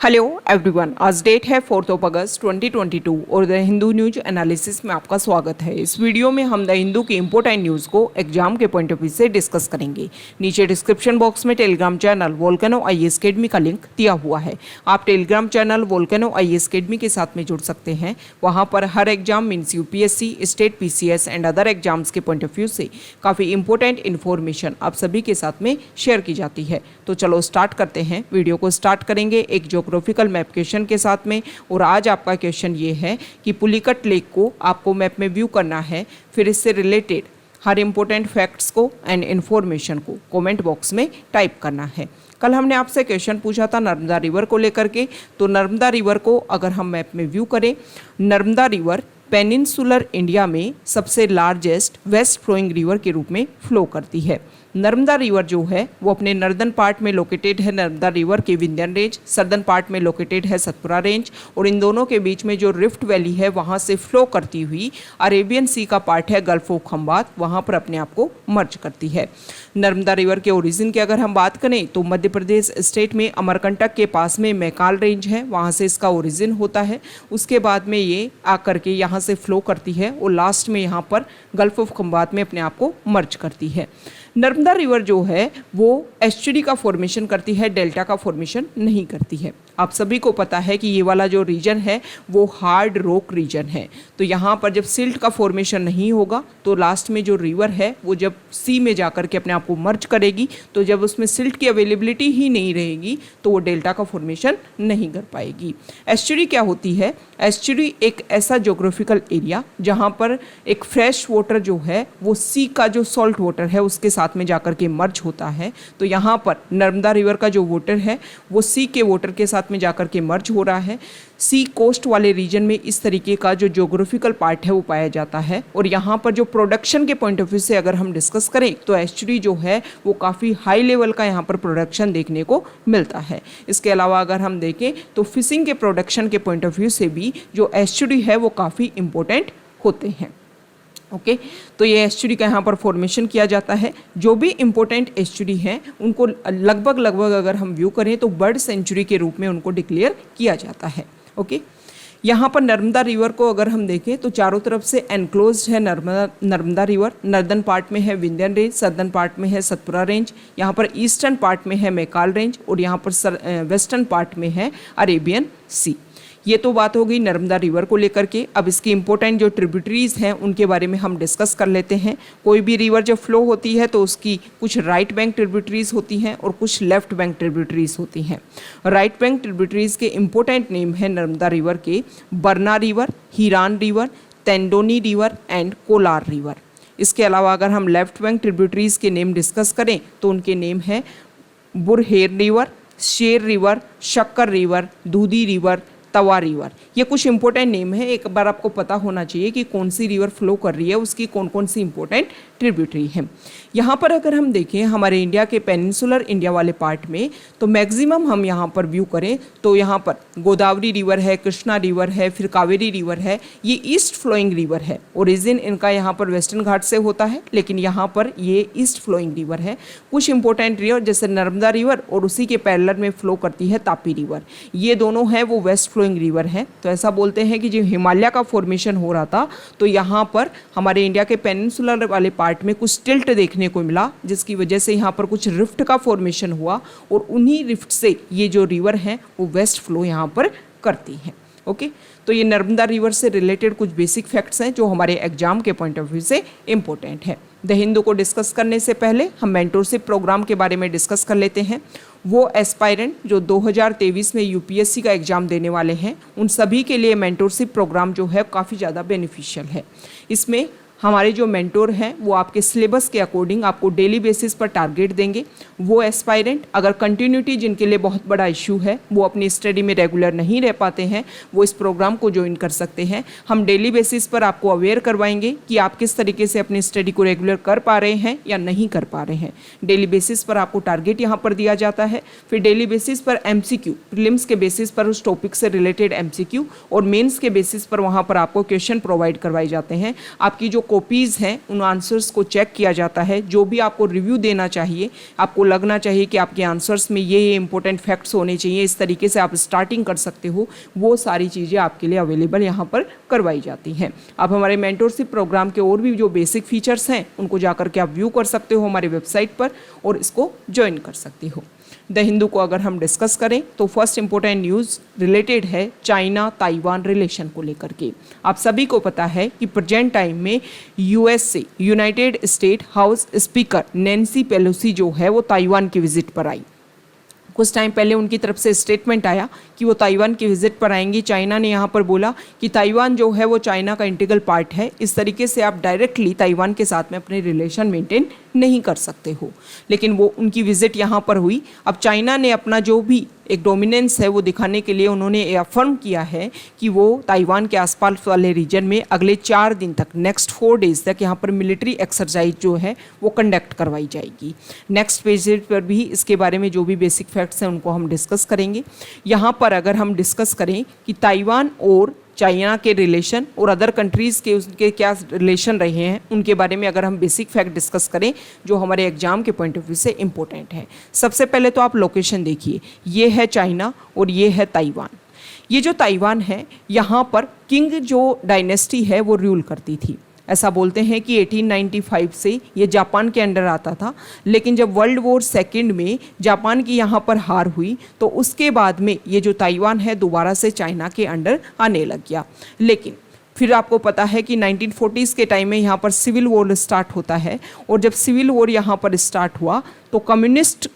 Hello everyone, आज date है 4 अगस्त 2022 और द हिंदू न्यूज एनालिसिस में आपका स्वागत है। इस वीडियो में हम द हिंदू की इंपॉर्टेंट न्यूज़ को एग्जाम के पॉइंट ऑफ व्यू से डिस्कस करेंगे। नीचे डिस्क्रिप्शन बॉक्स में telegram channel volcano IAS academy का लिंक दिया हुआ है। आप telegram channel volcano IAS academy के साथ में जुड़ सकते हैं। वहाँ पर हर exam means UPSC, state PCS and other exams के पॉइंट ऑफ व्यू से काफ़ी इंपॉर्टेंट इन्फॉर्मेशन आप सभी के साथ में शेयर की जाती है। तो चलो स्टार्ट करते हैं। वीडियो को स्टार्ट करेंगे एक ज्योग्राफिकल मैप क्वेश्चन के साथ में। और आज आपका क्वेश्चन ये है कि पुलिकट लेक को आपको मैप में व्यू करना है, फिर इससे रिलेटेड हर इंपॉर्टेंट फैक्ट्स को एंड इन्फॉर्मेशन को कमेंट बॉक्स में टाइप करना है। कल हमने आपसे क्वेश्चन पूछा था नर्मदा रिवर को लेकर के, तो नर्मदा रिवर को अगर हम मैप में व्यू करें, नर्मदा रिवर पेनिनसुलर इंडिया में सबसे लार्जेस्ट वेस्ट फ्लोइंग रिवर के रूप में फ्लो करती है। नर्मदा रिवर जो है वो अपने नर्दर्न पार्ट में लोकेटेड है नर्मदा रिवर के विंध्यन रेंज, सर्दर्न पार्ट में लोकेटेड है सतपुरा रेंज, और इन दोनों के बीच में जो रिफ्ट वैली है वहाँ से फ्लो करती हुई अरेबियन सी का पार्ट है गल्फ ऑफ खंबात, वहाँ पर अपने आप को मर्ज करती है। नर्मदा रिवर के ओरिजिन की अगर हम बात करें तो मध्य प्रदेश स्टेट में अमरकंटक के पास में मैकाल रेंज है, वहाँ से इसका ओरिजिन होता है। उसके बाद में ये आकर के यहाँ से फ्लो करती है और लास्ट में यहाँ पर गल्फ ऑफ खंबात में अपने आप को मर्ज करती है। नर्मदा रिवर जो है वो एस्चुरी का फॉर्मेशन करती है, डेल्टा का फॉर्मेशन नहीं करती है। आप सभी को पता है कि ये वाला जो रीजन है वो हार्ड रॉक रीजन है, तो यहाँ पर जब सिल्ट का फॉर्मेशन नहीं होगा तो लास्ट में जो रिवर है वो जब सी में जाकर के अपने आप को मर्ज करेगी, तो जब उसमें सिल्ट की अवेलेबिलिटी ही नहीं रहेगी तो वो डेल्टा का फॉर्मेशन नहीं कर पाएगी। एस्चुरी क्या होती है? एस्चुरी एक ऐसा ज्योग्राफिकल एरिया जहाँ पर एक फ्रेश वाटर जो है वो सी का जो सॉल्ट वाटर है उसके साथ में जाकर के मर्ज होता है। तो यहाँ पर नर्मदा रिवर का जो वाटर है वो सी के वाटर के साथ में जाकर के मर्ज हो रहा है। सी कोस्ट वाले रीजन में इस तरीके का जो ज्योग्राफिकल पार्ट है वो पाया जाता है। और यहाँ पर जो प्रोडक्शन के पॉइंट ऑफ व्यू से अगर हम डिस्कस करें तो एस्चुरी जो है वो काफ़ी हाई लेवल का यहाँ पर प्रोडक्शन देखने को मिलता है। इसके अलावा अगर हम देखें तो फिशिंग के प्रोडक्शन के पॉइंट ऑफ व्यू से भी जो एस्चुरी है वो काफ़ी इंपॉर्टेंट होते हैं। ओके, तो ये एस्चुरी का यहाँ पर फॉर्मेशन किया जाता है। जो भी इम्पोर्टेंट एस्चुरी हैं उनको लगभग अगर हम व्यू करें तो बर्ड सेंचुरी के रूप में उनको डिक्लेयर किया जाता है। ओके, यहाँ पर नर्मदा रिवर को अगर हम देखें तो चारों तरफ से एनक्लोज्ड है नर्मदा रिवर। नर्दर्न पार्ट में है विंध्यन रेंज, सर्दर्न पार्ट में है सतपुरा रेंज, यहाँ पर ईस्टर्न पार्ट में है मैकाल रेंज और यहाँ पर वेस्टर्न पार्ट में है अरेबियन सी। ये तो बात हो गई नर्मदा रिवर को लेकर के। अब इसकी इंपॉर्टेंट जो ट्रिब्यूटरीज हैं उनके बारे में हम डिस्कस कर लेते हैं। कोई भी रिवर जब फ्लो होती है तो उसकी कुछ राइट बैंक ट्रिब्यूटरीज होती हैं और कुछ लेफ्ट बैंक ट्रिब्यूटरीज होती हैं। राइट बैंक ट्रिब्यूटरीज के इंपॉर्टेंट नेम है नर्मदा रिवर के Barna river, Hiran river, Tendoni river and Kolar river. इसके अलावा अगर हम लेफ्ट बैंक ट्रिब्यूटरीज के नेम डिस्कस करें तो उनके नेम है Burhner river, Sher river, Shakkar river, Dudhi river, Tawa river. ये कुछ इंपॉर्टेंट नेम है। एक बार आपको पता होना चाहिए कि कौन सी रिवर फ्लो कर रही है, उसकी कौन कौन सी इंपॉर्टेंट ट्रिब्यूटरी है। यहाँ पर अगर हम देखें हमारे इंडिया के पेनिनसुलर इंडिया वाले पार्ट में तो मैक्सिमम हम यहाँ पर व्यू करें तो यहाँ पर गोदावरी रिवर है, कृष्णा रिवर है, फिर कावेरी रिवर है। ये ईस्ट फ्लोइंग रिवर है। ओरिजिन इनका यहाँ पर वेस्टर्न घाट से होता है, लेकिन यहाँ पर ये ईस्ट फ्लोइंग रिवर है। कुछ इंपॉर्टेंट रिवर जैसे नर्मदा रिवर और उसी के पैरेलल में फ्लो करती है तापी रिवर, ये दोनों है वो वेस्ट फ्लोइंग रिवर है। तो ऐसा बोलते हैं कि जो हिमालय का फॉर्मेशन हो रहा था तो यहाँ पर हमारे इंडिया के पेनिनसुलर वाले पार्ट में कुछ टिल्ट देखने को मिला, जिसकी वजह से यहाँ पर कुछ रिफ्ट का फॉर्मेशन हुआ और उन्हीं रिफ्ट से ये जो रिवर है वो वेस्ट फ्लो यहाँ पर करती है। ओके, तो ये नर्मदा रिवर से रिलेटेड कुछ बेसिक फैक्ट्स हैं जो हमारे एग्जाम के पॉइंट ऑफ व्यू से इंपॉर्टेंट है। द हिंदू को डिस्कस करने से पहले हम मेंटोरशिप प्रोग्राम के बारे में डिस्कस कर लेते हैं। वो एस्पायरेंट जो 2023 में यूपीएससी का एग्ज़ाम देने वाले हैं उन सभी के लिए मेंटोरशिप प्रोग्राम जो है काफ़ी ज़्यादा बेनिफिशियल है। इसमें हमारे जो मेंटोर हैं वो आपके सिलेबस के अकॉर्डिंग आपको डेली बेसिस पर टारगेट देंगे। वो एस्पायरेंट अगर कंटिन्यूटी जिनके लिए बहुत बड़ा इशू है, वो अपनी स्टडी में रेगुलर नहीं रह पाते हैं, वो इस प्रोग्राम को ज्वाइन कर सकते हैं। हम डेली बेसिस पर आपको अवेयर करवाएंगे कि आप किस तरीके से अपनी स्टडी को रेगुलर कर पा रहे हैं या नहीं कर पा रहे हैं। डेली बेसिस पर आपको टारगेट यहाँ पर दिया जाता है। फिर डेली बेसिस पर MCQ, प्रीलिम्स के बेसिस पर उस टॉपिक से रिलेटेड MCQ और मेन्स के बेसिस पर वहाँ पर आपको क्वेश्चन प्रोवाइड करवाए जाते हैं। आपकी जो कॉपीज़ हैं उन आंसर्स को चेक किया जाता है। जो भी आपको रिव्यू देना चाहिए, आपको लगना चाहिए कि आपके आंसर्स में ये इंपॉर्टेंट फैक्ट्स होने चाहिए, इस तरीके से आप स्टार्टिंग कर सकते हो, वो सारी चीज़ें आपके लिए अवेलेबल यहाँ पर करवाई जाती हैं। आप हमारे मेंटरशिप प्रोग्राम के और भी जो बेसिक फीचर्स हैं उनको जाकर के आप व्यू कर सकते हो हमारे वेबसाइट पर और इसको ज्वाइन कर सकते हो। द हिंदू को अगर हम डिस्कस करें तो फर्स्ट इंपॉर्टेंट न्यूज़ रिलेटेड है चाइना ताइवान रिलेशन को लेकर के। आप सभी को पता है कि प्रेजेंट टाइम में यूएस से United state house speaker Nancy Pelosi जो है वो ताइवान की विजिट पर आई। कुछ टाइम पहले उनकी तरफ से स्टेटमेंट आया कि वो ताइवान की विजिट पर आएंगी। चाइना ने यहाँ पर बोला कि ताइवान जो है वो चाइना का इंटीग्रल पार्ट है, इस तरीके से आप डायरेक्टली ताइवान के साथ में अपने रिलेशन मेंटेन नहीं कर सकते हो। लेकिन वो उनकी विजिट यहाँ पर हुई। अब चाइना ने अपना जो भी एक डोमिनेंस है वो दिखाने के लिए उन्होंने अफर्म किया है कि वो ताइवान के आसपास वाले रीजन में अगले 4 दिन तक, नेक्स्ट 4 डेज तक यहाँ पर मिलिट्री एक्सरसाइज जो है वो कंडक्ट करवाई जाएगी। नेक्स्ट पेज पर भी इसके बारे में जो भी बेसिक फैक्ट्स हैं उनको हम डिस्कस करेंगे। यहाँ पर अगर हम डिस्कस करें कि ताइवान और चाइना के रिलेशन और अदर कंट्रीज़ के उसके क्या रिलेशन रहे हैं उनके बारे में अगर हम बेसिक फैक्ट डिस्कस करें जो हमारे एग्जाम के पॉइंट ऑफ व्यू से इम्पोर्टेंट है। सबसे पहले तो आप लोकेशन देखिए, ये है चाइना और ये है ताइवान। ये जो ताइवान है यहाँ पर किंग जो डायनेस्टी है वो रूल करती थी। ऐसा बोलते हैं कि 1895 से ये जापान के अंडर आता था, लेकिन जब वर्ल्ड वॉर सेकेंड में जापान की यहाँ पर हार हुई तो उसके बाद में ये जो ताइवान है दोबारा से चाइना के अंडर आने लग गया। लेकिन फिर आपको पता है कि 1940s के टाइम में यहाँ पर सिविल वॉर स्टार्ट होता है और जब सिविल वॉर यहाँ पर स्टार्ट हुआ तो कम्युनिस्ट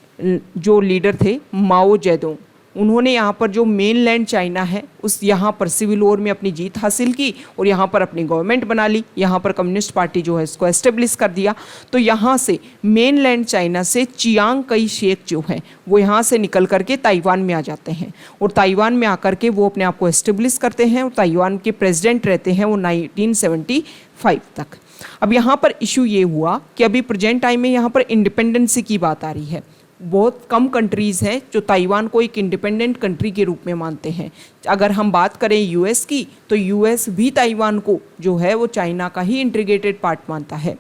जो लीडर थे माओ जेडोंग, उन्होंने यहाँ पर जो मेनलैंड चाइना है उस यहाँ पर सिविल वॉर में अपनी जीत हासिल की और यहाँ पर अपनी गवर्नमेंट बना ली। यहाँ पर कम्युनिस्ट पार्टी जो है इसको एस्टेब्लिश कर दिया। तो यहाँ से मेनलैंड चाइना से चियांग कई शेख जो है वो यहाँ से निकल करके ताइवान में आ जाते हैं और ताइवान में आकर के वो अपने आप को एस्टेब्लिश करते हैं और ताइवान के प्रेसिडेंट रहते हैं वो 1975 तक। अब यहाँ पर इशू ये हुआ कि अभी प्रेजेंट टाइम में यहाँ पर इंडिपेंडेंसी की बात आ रही है। बहुत कम कंट्रीज़ हैं जो ताइवान को एक इंडिपेंडेंट कंट्री के रूप में मानते हैं। अगर हम बात करें यूएस की तो यूएस भी ताइवान को जो है वो चाइना का ही इंटीग्रेटेड पार्ट मानता है।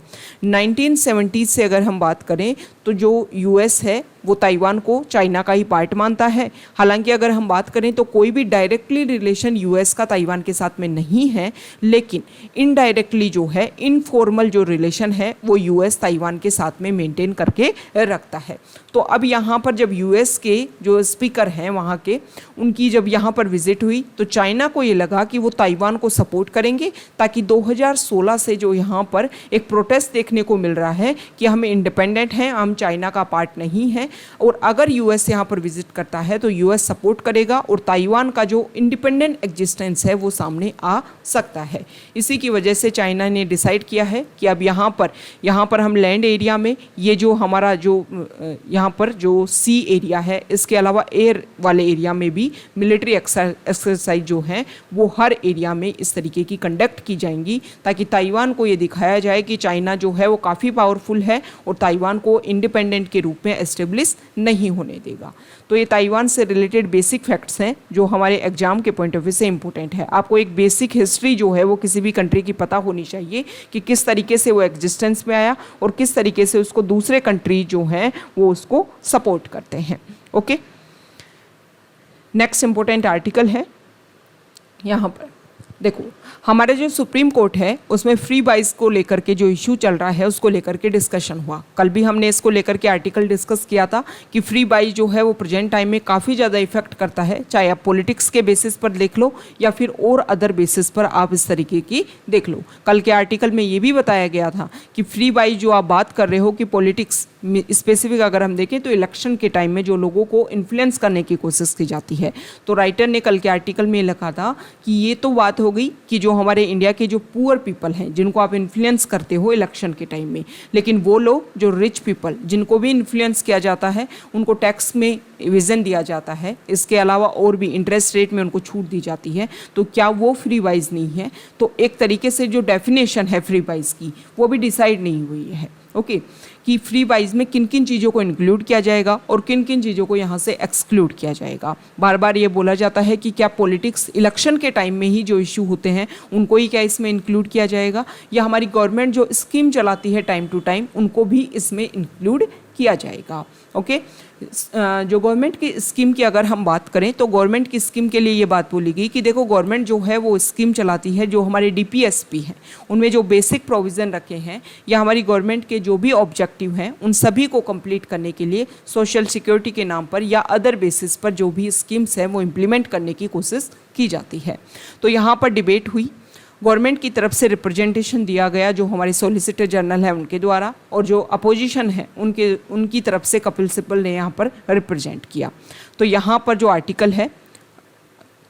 1970 से अगर हम बात करें तो जो यूएस है वो ताइवान को चाइना का ही पार्ट मानता है। हालांकि अगर हम बात करें तो कोई भी डायरेक्टली रिलेशन यूएस का ताइवान के साथ में नहीं है, लेकिन इनडायरेक्टली जो है इनफॉर्मल जो रिलेशन है वो यूएस ताइवान के साथ में मेंटेन करके रखता है। तो अब यहाँ पर जब यूएस के जो स्पीकर हैं वहाँ के, उनकी जब यहाँ पर विजिट हुई तो चाइना को ये लगा कि वो ताइवान को सपोर्ट करेंगे ताकि 2016 से जो यहाँ पर एक प्रोटेस्ट देखने को मिल रहा है कि हम इंडिपेंडेंट हैं, हम चाइना का पार्ट नहीं हैं, और अगर यूएस यहाँ पर विजिट करता है तो यूएस सपोर्ट करेगा और ताइवान का जो इंडिपेंडेंट एग्जिस्टेंस है वो सामने आ सकता है। इसी की वजह से चाइना ने डिसाइड किया है कि अब यहाँ पर हम लैंड एरिया में ये जो हमारा जो यहाँ पर जो सी एरिया है इसके अलावा एयर वाले एरिया में भी मिलिट्री एक्सरसाइज जो है वो हर एरिया में इस तरीके की कंडक्ट की जाएंगी ताकि ताइवान को ये दिखाया जाए कि चाइना जो है वो काफ़ी पावरफुल है और ताइवान को इंडिपेंडेंट के रूप में एस्टेब्लिश नहीं होने देगा। तो ये ताइवान से रिलेटेड बेसिक फैक्ट्स हैं जो हमारे एग्जाम के पॉइंट ऑफ व्यू से इंपॉर्टेंट है। आपको एक बेसिक हिस्ट्री जो है वो किसी भी कंट्री की पता होनी चाहिए कि किस तरीके से वो एग्जिस्टेंस में आया और किस तरीके से उसको दूसरे कंट्री जो हैं वो उसको सपोर्ट करते हैं। ओके, नेक्स्ट इंपॉर्टेंट आर्टिकल है, यहाँ पर देखो हमारे जो सुप्रीम कोर्ट है उसमें फ्री बाइज को लेकर के जो इशू चल रहा है उसको लेकर के डिस्कशन हुआ। कल भी हमने इसको लेकर के आर्टिकल डिस्कस किया था कि फ्री बाइज जो है वो प्रेजेंट टाइम में काफ़ी ज़्यादा इफेक्ट करता है, चाहे आप पॉलिटिक्स के बेसिस पर देख लो या फिर और अदर बेसिस पर आप इस तरीके की देख लो। कल के आर्टिकल में ये भी बताया गया था कि फ्री बाइज जो आप बात कर रहे हो कि पॉलिटिक्स स्पेसिफिक अगर हम देखें तो इलेक्शन के टाइम में जो लोगों को इन्फ्लुएंस करने की कोशिश की जाती है। तो राइटर ने कल के आर्टिकल में लिखा था कि ये तो बात हो गई कि जो हमारे इंडिया के जो पुअर पीपल हैं जिनको आप इन्फ्लुएंस करते हो इलेक्शन के टाइम में, लेकिन वो लोग जो रिच पीपल जिनको भी इन्फ्लुएंस किया जाता है उनको टैक्स में इविजन दिया जाता है, इसके अलावा और भी इंटरेस्ट रेट में उनको छूट दी जाती है, तो क्या वो फ्री वाइज नहीं है? तो एक तरीके से जो डेफिनेशन है फ्री वाइज की वो भी डिसाइड नहीं हुई है। ओके, कि फ्री वाइज में किन किन चीज़ों को इंक्लूड किया जाएगा और किन किन चीज़ों को यहाँ से एक्सक्लूड किया जाएगा। बार बार ये बोला जाता है कि क्या पॉलिटिक्स इलेक्शन के टाइम में ही जो इशू होते हैं उनको ही क्या इसमें इंक्लूड किया जाएगा, या हमारी गवर्नमेंट जो स्कीम चलाती है टाइम टू टाइम उनको भी इसमें इंक्लूड किया जाएगा। ओके, जो गवर्नमेंट की स्कीम की अगर हम बात करें तो गवर्नमेंट की स्कीम के लिए ये बात बोली गई कि देखो गवर्नमेंट जो है वो स्कीम चलाती है, जो हमारे डीपीएसपी हैं उनमें जो बेसिक प्रोविज़न रखे हैं या हमारी गवर्नमेंट के जो भी ऑब्जेक्टिव हैं उन सभी को कंप्लीट करने के लिए सोशल सिक्योरिटी के नाम पर या अदर बेसिस पर जो भी स्कीम्स हैं वो इम्प्लीमेंट करने की कोशिश की जाती है। तो यहाँ पर डिबेट हुई, गवर्नमेंट की तरफ से रिप्रेजेंटेशन दिया गया जो हमारे सॉलिसिटर जनरल है उनके द्वारा, और जो अपोजिशन है उनकी तरफ से कपिल सिब्बल ने यहाँ पर रिप्रेजेंट किया। तो यहाँ पर जो आर्टिकल है,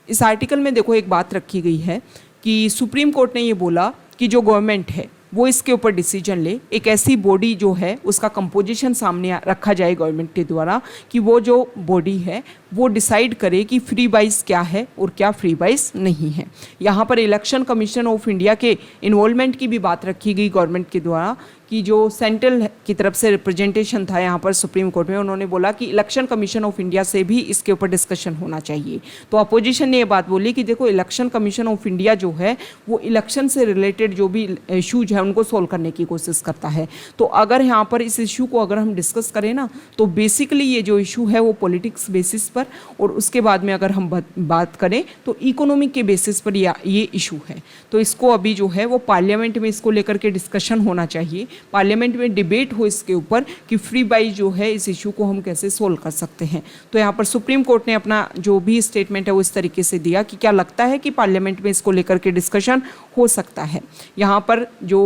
इस आर्टिकल में देखो एक बात रखी गई है कि सुप्रीम कोर्ट ने ये बोला कि जो गवर्नमेंट है वो इसके ऊपर डिसीजन ले, एक ऐसी बॉडी जो है उसका कंपोजिशन सामने रखा जाए गवर्नमेंट के द्वारा कि वो जो बॉडी है वो डिसाइड करे कि फ्री वाइज क्या है और क्या फ्री वाइज नहीं है। यहाँ पर इलेक्शन कमीशन ऑफ इंडिया के इन्वॉल्वमेंट की भी बात रखी गई गवर्नमेंट के द्वारा कि जो सेंट्रल की तरफ से रिप्रेजेंटेशन था यहाँ पर सुप्रीम कोर्ट में, उन्होंने बोला कि इलेक्शन कमीशन ऑफ इंडिया से भी इसके ऊपर डिस्कशन होना चाहिए। तो अपोजिशन ने ये बात बोली कि देखो इलेक्शन कमीशन ऑफ इंडिया जो है वो इलेक्शन से रिलेटेड जो भी इशूज हैं उनको सोल्व करने की कोशिश करता है। तो अगर यहाँ पर इस इशू को अगर हम डिस्कस करें ना तो बेसिकली ये जो इशू है वो पॉलिटिक्स बेसिस पर, और उसके बाद में अगर हम बात करें तो इकोनॉमिक के बेसिस पर ये इशू है। तो इसको अभी जो है वो पार्लियामेंट में इसको लेकर के डिस्कशन होना चाहिए, पार्लियामेंट में डिबेट हो इसके ऊपर कि फ्री बाई जो है इस इशू को हम कैसे सोल्व कर सकते हैं। तो यहाँ पर सुप्रीम कोर्ट ने अपना जो भी स्टेटमेंट है वो इस तरीके से दिया कि क्या लगता है कि पार्लियामेंट में इसको लेकर के डिस्कशन हो सकता है। यहाँ पर जो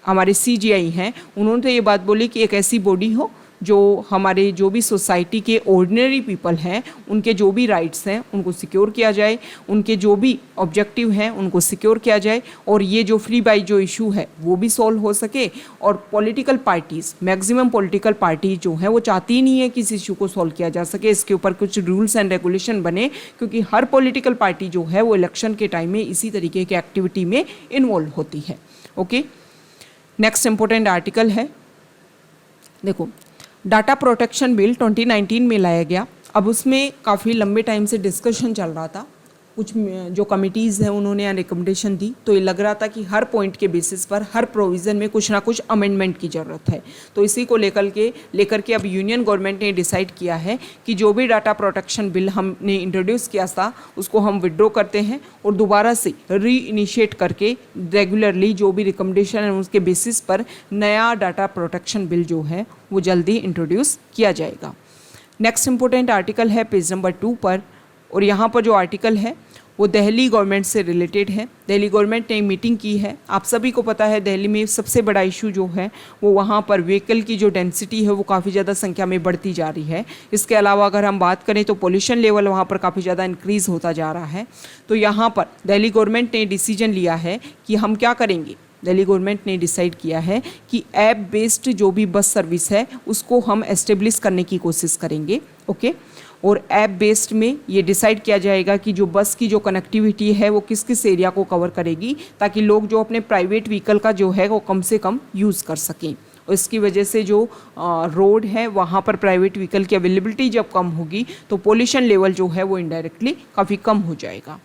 हमारे CGI हैं उन्होंने तो ये बात बोली कि एक ऐसी बॉडी हो जो हमारे जो भी सोसाइटी के ऑर्डिनरी पीपल हैं उनके जो भी राइट्स हैं उनको सिक्योर किया जाए, उनके जो भी ऑब्जेक्टिव हैं उनको सिक्योर किया जाए, और ये जो फ्री बाई जो इशू है वो भी सॉल्व हो सके। और political parties, maximum political party जो है वो चाहती नहीं है कि इस इशू को सॉल्व किया जा सके, इसके ऊपर कुछ रूल्स एंड रेगुलेशन बने, क्योंकि हर पॉलिटिकल पार्टी जो है वो इलेक्शन के टाइम में इसी तरीके की एक्टिविटी में इन्वॉल्व होती है। ओके, नेक्स्ट इंपॉर्टेंट आर्टिकल है, देखो डाटा प्रोटेक्शन बिल 2019 में लाया गया। अब उसमें काफ़ी लंबे टाइम से डिस्कशन चल रहा था, कुछ जो कमिटीज़ हैं उन्होंने रिकमेंडेशन दी, तो ये लग रहा था कि हर पॉइंट के बेसिस पर हर प्रोविज़न में कुछ ना कुछ अमेंडमेंट की ज़रूरत है। तो इसी को लेकर के अब यूनियन गवर्नमेंट ने डिसाइड किया है कि जो भी डाटा प्रोटेक्शन बिल हमने इंट्रोड्यूस किया था उसको हम विड्रॉ करते हैं और दोबारा से री इनिशिएट करके रेगुलरली जो भी रिकमेंडेशन है उसके बेसिस पर नया डाटा प्रोटेक्शन बिल जो है वो जल्दी इंट्रोड्यूस किया जाएगा। नेक्स्ट इंपॉर्टेंट आर्टिकल है पेज नंबर 2 पर, और यहाँ पर जो आर्टिकल है वो दिल्ली गवर्नमेंट से रिलेटेड है। दिल्ली गवर्नमेंट ने मीटिंग की है। आप सभी को पता है दिल्ली में सबसे बड़ा इशू जो है वो वहाँ पर व्हीकल की जो डेंसिटी है वो काफ़ी ज़्यादा संख्या में बढ़ती जा रही है। इसके अलावा अगर हम बात करें तो पोल्यूशन लेवल वहाँ पर काफ़ी ज़्यादा इंक्रीज़ होता जा रहा है। तो यहाँ पर दिल्ली गवर्नमेंट ने डिसीजन लिया है कि हम क्या करेंगे। दिल्ली गवर्नमेंट ने डिसाइड किया है कि ऐप बेस्ड जो भी बस सर्विस है उसको हम एस्टेब्लिश करने की कोशिश करेंगे। ओके, और ऐप बेस्ड में ये डिसाइड किया जाएगा कि जो बस की जो कनेक्टिविटी है वो किस किस एरिया को कवर करेगी, ताकि लोग जो अपने प्राइवेट व्हीकल का जो है वो कम से कम यूज़ कर सकें। और इसकी वजह से जो रोड है वहाँ पर प्राइवेट व्हीकल की अवेलेबिलिटी जब कम होगी तो पोल्यूशन लेवल जो है वो इनडायरेक्टली काफ़ी कम हो जाएगा।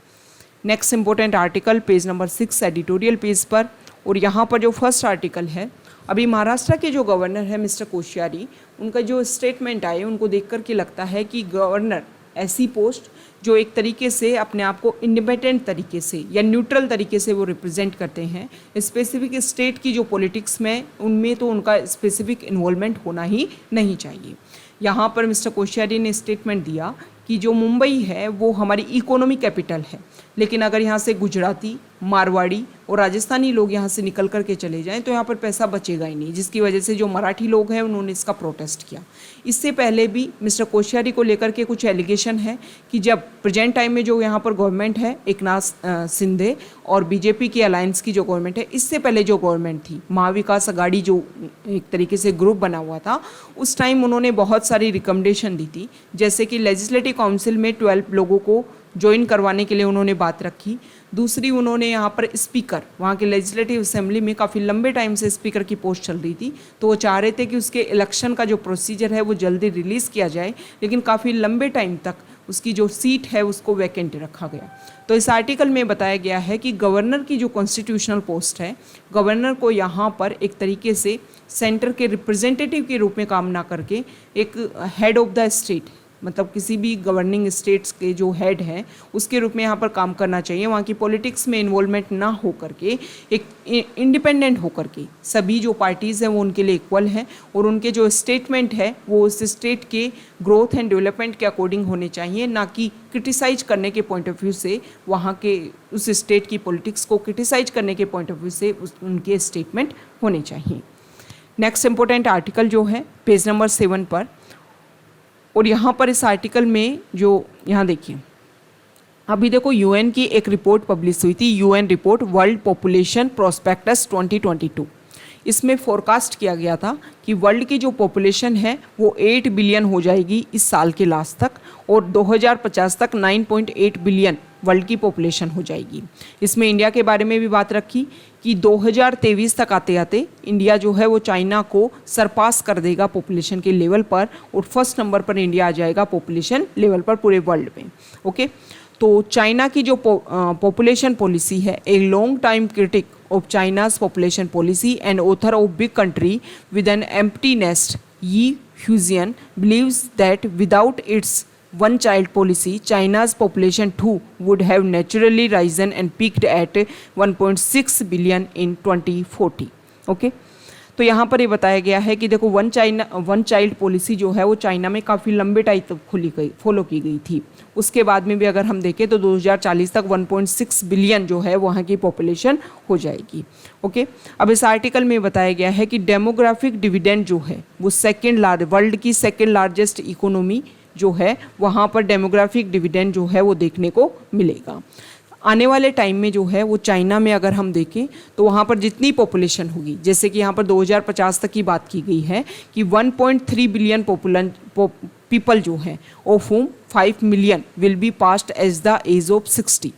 Next important article page number 6 editorial page पर, और यहाँ पर जो फर्स्ट आर्टिकल है, अभी महाराष्ट्र के जो गवर्नर है मिस्टर कोश्यारी, उनका जो स्टेटमेंट आए उनको देख कर के लगता है कि गवर्नर ऐसी पोस्ट जो एक तरीके से अपने आप को इंडिपेंडेंट तरीके से या न्यूट्रल तरीके से वो रिप्रेजेंट करते हैं, स्पेसिफिक स्टेट की जो पॉलिटिक्स में उनमें तो उनका स्पेसिफिक इन्वॉल्वमेंट होना ही नहीं चाहिए। यहाँ पर मिस्टर कोश्यारी ने स्टेटमेंट दिया कि जो मुंबई है वो हमारी इकोनॉमी कैपिटल है, लेकिन अगर यहाँ से गुजराती, मारवाड़ी और राजस्थानी लोग यहाँ से निकल कर के चले जाएं तो यहाँ पर पैसा बचेगा ही नहीं, जिसकी वजह से जो मराठी लोग हैं उन्होंने इसका प्रोटेस्ट किया। इससे पहले भी मिस्टर कोश्यारी को लेकर के कुछ एलिगेशन है कि जब प्रेजेंट टाइम में जो यहाँ पर गवर्नमेंट है एकनाथ शिंदे और बीजेपी की अलायंस की जो गवर्नमेंट है, इससे पहले जो गवर्नमेंट थी महाविकास अघाड़ी जो एक तरीके से ग्रुप बना हुआ था, उस टाइम उन्होंने बहुत सारी रिकमेंडेशन दी थी, जैसे कि लेजिस्लेटिव काउंसिल में 12 लोगों को ज्वाइन करवाने के लिए उन्होंने बात रखी। दूसरी, उन्होंने यहाँ पर स्पीकर, वहाँ के लेजिस्लेटिव असेंबली में काफ़ी लंबे टाइम से स्पीकर की पोस्ट चल रही थी, तो वो चाह रहे थे कि उसके इलेक्शन का जो प्रोसीजर है वो जल्दी रिलीज़ किया जाए, लेकिन काफ़ी लंबे टाइम तक उसकी जो सीट है उसको वैकेंट रखा गया। तो इस आर्टिकल में बताया गया है कि गवर्नर की जो कॉन्स्टिट्यूशनल पोस्ट है, गवर्नर को यहाँ पर एक तरीके से सेंटर के रिप्रेजेंटेटिव के रूप में काम ना करके एक हेड ऑफ द स्टेट, मतलब किसी भी गवर्निंग स्टेट्स के जो हेड हैं उसके रूप में यहाँ पर काम करना चाहिए। वहाँ की पॉलिटिक्स में इन्वॉल्वमेंट ना हो करके एक इंडिपेंडेंट होकर के सभी जो पार्टीज़ हैं वो उनके लिए इक्वल हैं, और उनके जो स्टेटमेंट है वो उस स्टेट के ग्रोथ एंड डेवलपमेंट के अकॉर्डिंग होने चाहिए, ना कि क्रिटिसाइज करने के पॉइंट ऑफ व्यू से, वहाँ के उस स्टेट की पॉलिटिक्स को क्रिटिसाइज करने के पॉइंट ऑफ व्यू से उनके स्टेटमेंट होने चाहिए। नेक्स्ट इंपॉर्टेंट आर्टिकल जो है पेज नंबर 7 पर, और यहाँ पर इस आर्टिकल में जो यहाँ देखिए, अभी देखो यूएन की एक रिपोर्ट पब्लिश हुई थी, UN report world population prospectus 2022। इसमें फोरकास्ट किया गया था कि वर्ल्ड की जो पॉपुलेशन है वो 8 बिलियन हो जाएगी इस साल के लास्ट तक, और 2050 तक 9.8 बिलियन वर्ल्ड की पॉपुलेशन हो जाएगी। इसमें इंडिया के बारे में भी बात रखी कि 2023 तक आते आते इंडिया जो है वो चाइना को सरपास कर देगा पॉपुलेशन के लेवल पर, और फर्स्ट नंबर पर इंडिया आ जाएगा पॉपुलेशन लेवल पर पूरे वर्ल्ड में। ओके, तो चाइना की जो पॉपुलेशन पॉलिसी है, a long time critic of China's population policy and author of big country with an empty nest, Yi Fuxian believes that without its one child policy, China's population too would have naturally risen and peaked at 1.6 billion in 2040. Okay, तो यहाँ पर ये बताया गया है कि देखो one child policy जो है वो चाइना में काफ़ी लंबे टाइम तक फॉलो की गई थी। उसके बाद में भी अगर हम देखें तो 2040 तक 1.6 बिलियन जो है वहाँ की पॉपुलेशन हो जाएगी। ओके, अब इस आर्टिकल में बताया गया है कि डेमोग्राफिक डिविडेंड जो है वो वर्ल्ड की सेकेंड लार्जेस्ट इकोनॉमी जो है वहाँ पर डेमोग्राफिक डिविडेंड जो है वो देखने को मिलेगा। आने वाले टाइम में जो है वो चाइना में अगर हम देखें तो वहाँ पर जितनी पॉपुलेशन होगी, जैसे कि यहाँ पर 2050 तक की बात की गई है कि 1.3 बिलियन पीपल जो है of whom 5 million will be past age the age of 60,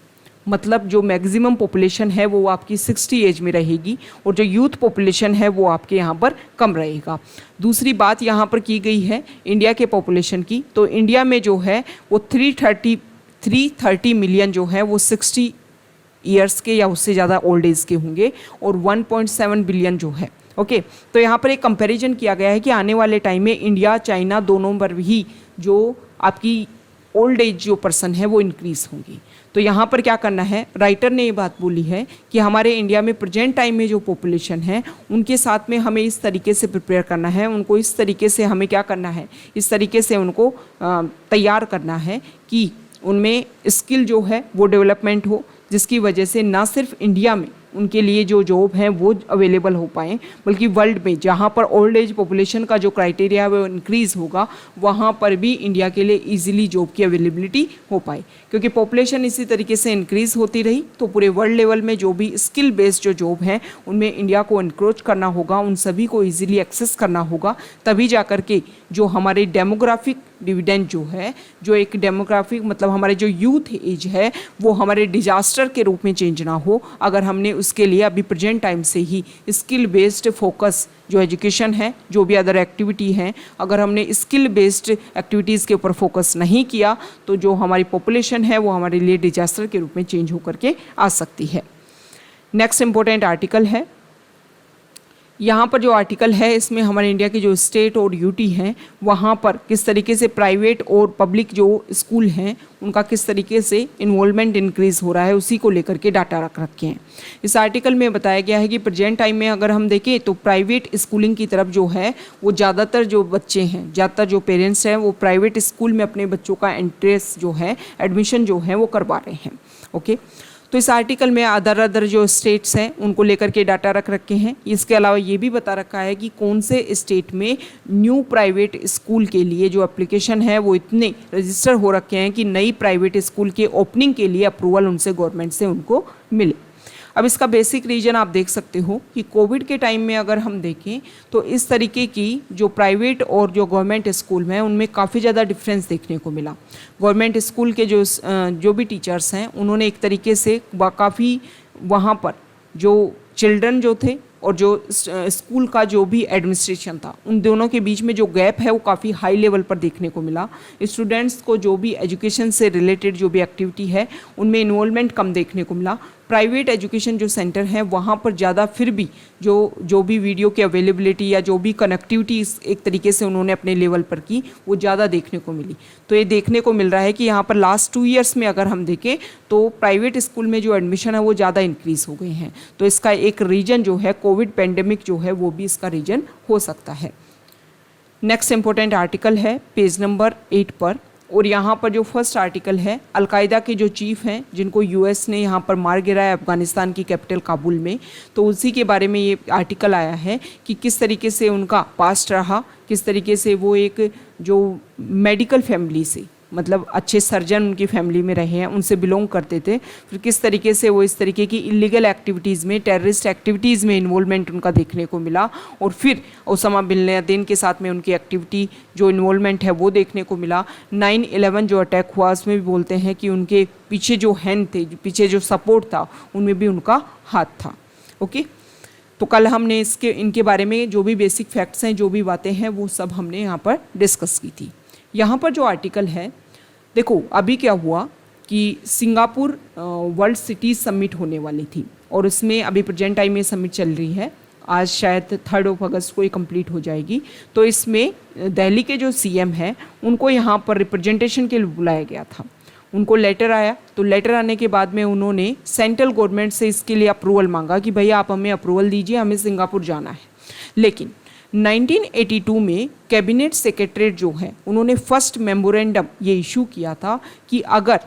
मतलब जो मैक्सिमम पॉपुलेशन है वो आपकी 60 एज में रहेगी, और जो यूथ पॉपुलेशन है वो आपके यहाँ पर कम रहेगा। दूसरी बात यहाँ पर की गई है इंडिया के पॉपुलेशन की, तो इंडिया में जो है वो 330 मिलियन जो है वो 60 ईयर्स के या उससे ज़्यादा ओल्ड एज के होंगे, और 1.7 बिलियन जो है। ओके, तो यहाँ पर एक कंपैरिजन किया गया है कि आने वाले टाइम में इंडिया चाइना दोनों पर भी जो आपकी ओल्ड एज जो पर्सन है वो इंक्रीज़ होंगी। तो यहाँ पर क्या करना है, राइटर ने ये बात बोली है कि हमारे इंडिया में प्रेजेंट टाइम में जो पॉपुलेशन है उनके साथ में हमें इस तरीके से प्रिपेयर करना है, उनको इस तरीके से हमें क्या करना है, इस तरीके से उनको तैयार करना है कि उनमें स्किल जो है वो डेवलपमेंट हो, जिसकी वजह से ना सिर्फ इंडिया में उनके लिए जो जॉब हैं वो अवेलेबल हो पाएँ, बल्कि वर्ल्ड में जहाँ पर ओल्ड एज पॉपुलेशन का जो क्राइटेरिया है वो इंक्रीज़ होगा, वहाँ पर भी इंडिया के लिए इजीली जॉब की अवेलेबिलिटी हो पाए। क्योंकि पॉपुलेशन इसी तरीके से इंक्रीज़ होती रही तो पूरे वर्ल्ड लेवल में जो भी स्किल बेस्ड जो जॉब हैं उनमें इंडिया को इंक्रोच करना होगा, उन सभी को ईजिली एक्सेस करना होगा, तभी जा कर के जो हमारे डेमोग्राफिक डिविडेंड जो है, जो एक डेमोग्राफिक मतलब हमारे जो यूथ एज है वो हमारे डिजास्टर के रूप में चेंज ना हो, अगर हमने उसके लिए अभी प्रेजेंट टाइम से ही स्किल बेस्ड फोकस जो एजुकेशन है, जो भी अदर एक्टिविटी हैं, अगर हमने स्किल बेस्ड एक्टिविटीज़ के ऊपर फोकस नहीं किया तो जो हमारी पॉपुलेशन है वो हमारे लिए डिजास्टर के रूप में चेंज होकर के आ सकती है। नेक्स्ट इंपॉर्टेंट आर्टिकल है, यहाँ पर जो आर्टिकल है इसमें हमारे इंडिया के जो स्टेट और यूटी हैं वहाँ पर किस तरीके से प्राइवेट और पब्लिक जो स्कूल हैं उनका किस तरीके से इन्वॉल्वमेंट इंक्रीज़ हो रहा है, उसी को लेकर के डाटा रख रखे हैं। इस आर्टिकल में बताया गया है कि प्रेजेंट टाइम में अगर हम देखें तो प्राइवेट स्कूलिंग की तरफ जो है वो ज़्यादातर जो बच्चे हैं, ज़्यादातर जो पेरेंट्स हैं वो प्राइवेट स्कूल में अपने बच्चों का इंटरेस्ट जो है, एडमिशन जो है वो करवा रहे हैं। ओके, तो इस आर्टिकल में अदर जो स्टेट्स हैं उनको लेकर के डाटा रख रखे हैं। इसके अलावा ये भी बता रखा है कि कौन से स्टेट में न्यू प्राइवेट स्कूल के लिए जो एप्लीकेशन है वो इतने रजिस्टर हो रखे हैं कि नई प्राइवेट स्कूल के ओपनिंग के लिए अप्रूवल उनसे गवर्नमेंट से उनको मिले। अब इसका बेसिक रीज़न आप देख सकते हो कि कोविड के टाइम में अगर हम देखें तो इस तरीके की जो प्राइवेट और जो गवर्नमेंट स्कूल में उनमें काफ़ी ज़्यादा डिफरेंस देखने को मिला। गवर्नमेंट स्कूल के जो भी टीचर्स हैं उन्होंने एक तरीके से काफ़ी वहाँ पर जो चिल्ड्रन जो थे और जो स्कूल का जो भी एडमिनिस्ट्रेशन था उन दोनों के बीच में जो गैप है वो काफ़ी हाई लेवल पर देखने को मिला। स्टूडेंट्स को जो भी एजुकेशन से रिलेटेड जो भी एक्टिविटी है उनमें इन्वॉल्वमेंट कम देखने को मिला। प्राइवेट एजुकेशन जो सेंटर हैं वहाँ पर ज़्यादा फिर भी जो भी वीडियो की अवेलेबिलिटी या जो भी कनेक्टिविटी एक तरीके से उन्होंने अपने लेवल पर की वो ज़्यादा देखने को मिली। तो ये देखने को मिल रहा है कि यहाँ पर लास्ट 2 ईयर्स में अगर हम देखें तो प्राइवेट स्कूल में जो एडमिशन है वो ज़्यादा इंक्रीज़ हो गए हैं। तो इसका एक रीज़न जो है कोविड पेंडेमिक जो है वो भी इसका रीज़न हो सकता है। नेक्स्ट इंपॉर्टेंट आर्टिकल है पेज नंबर 8 पर, और यहाँ पर जो फर्स्ट आर्टिकल है अलकायदा के जो चीफ हैं जिनको यूएस ने यहाँ पर मार गिराया अफगानिस्तान की कैपिटल काबुल में, तो उसी के बारे में ये आर्टिकल आया है कि किस तरीके से उनका पास्ट रहा, किस तरीके से वो एक जो मेडिकल फैमिली से मतलब अच्छे सर्जन उनकी फैमिली में रहे हैं, उनसे बिलोंग करते थे, फिर किस तरीके से वो इस तरीके की इलीगल एक्टिविटीज़ में टेररिस्ट एक्टिविटीज़ में इन्वॉल्वमेंट उनका देखने को मिला, और फिर ओसामा बिन लादेन के साथ में उनकी एक्टिविटी जो इन्वॉल्वमेंट है वो देखने को मिला। 9/11 जो अटैक हुआ उसमें भी बोलते हैं कि उनके पीछे जो हैंड थे, पीछे जो सपोर्ट था उनमें भी उनका हाथ था। ओके, तो कल हमने इनके बारे में जो भी बेसिक फैक्ट्स हैं, जो भी बातें हैं वो सब हमने यहाँ पर डिस्कस की थी। यहाँ पर जो आर्टिकल है देखो, अभी क्या हुआ कि सिंगापुर वर्ल्ड सिटी समिट होने वाली थी और उसमें अभी प्रेजेंट टाइम में समिट चल रही है, आज शायद 3 अगस्त को ये कंप्लीट हो जाएगी। तो इसमें दिल्ली के जो सीएम हैं उनको यहाँ पर रिप्रेजेंटेशन के लिए बुलाया गया था। उनको लेटर आया, तो लेटर आने के बाद में उन्होंने सेंट्रल गवर्नमेंट से इसके लिए अप्रूवल मांगा कि भैया आप हमें अप्रूवल दीजिए, हमें सिंगापुर जाना है। लेकिन 1982 में कैबिनेट सेक्रेटरीट जो है उन्होंने फर्स्ट मेमोरेंडम ये इशू किया था कि अगर